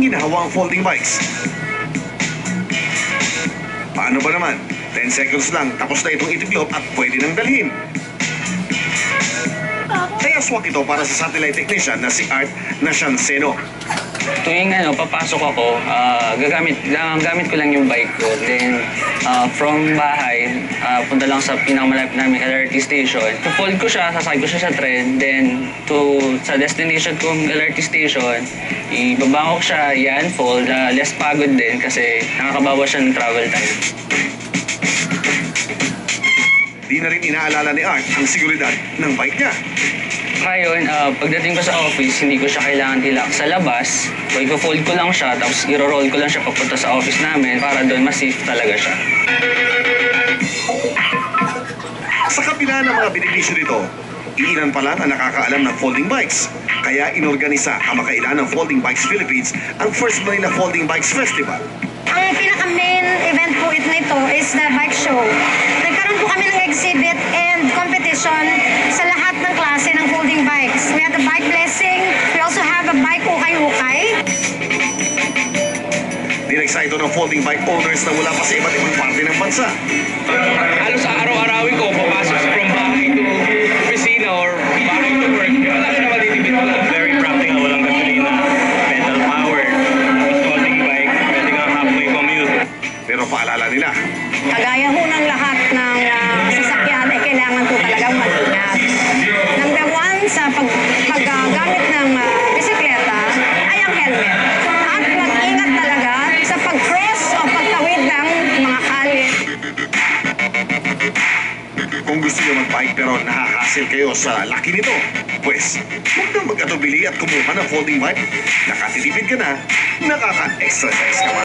ginahawang folding bikes. Paano ba naman? 10 seconds lang, tapos na itong itiklop at pwede nang dalhin. Kaya swak ito para sa satellite technician na si Art Nashanseno. Tuwing papasok ako, gamit ko lang yung bike ko. Then, from bahay, punta lang sa pinakamalapit namin LRT station. To-fold ko siya, sasakay ko siya sa tren. Then, sa destination kong LRT station, ibaba ko siya, fold. Less pagod din kasi nakakabawas siya ng travel time. Di na rin inaalala ni Art ang seguridad ng bike niya. Ngayon, pagdating ko sa office, hindi ko siya kailangan ilak sa labas. So, i-fold ko lang siya, tapos i-roll ko lang siya papunta sa office namin para doon mas safe talaga siya. Sa kapila ng mga benepisyo nito, iilan pa lang ang nakakaalam ng folding bikes. Kaya inorganisa ang makailan ng Folding Bikes Philippines ang First Manila Folding Bikes Festival. Ang pinaka-main event po nito is the bike show. Nagkaroon po kami ng exhibit and competition sa lahat ng klase ng folding bikes. We have the bike blessing, we also have a bike ukay-ukay. Dinexcite ng folding bike owners na mula pa sa iba't ibang parte ng bansa. Halos araw-arawin ko, papasok from bahay to opisina or bahay to work. Wala ka na matitipid ko. Very practical, walang gasolina, pedal power, folding bike, pwede kang halfway commute. Pero paalala nila, Kagaya ho ng lahat ng sasakyan ay kailangan po talagang mag-ingat. Number one, sa paggamit ng bisikleta ay ang helmet. At mag-ingat talaga sa pag-cross o pagtawid ng mga kalye. kung gusto niyo mag-bike pero nahahassle kayo sa laki nito, pues, huwag nang mag-atubili at kumuha ng folding bike. Nakatitipid ka na, nakaka-exercise ka pa.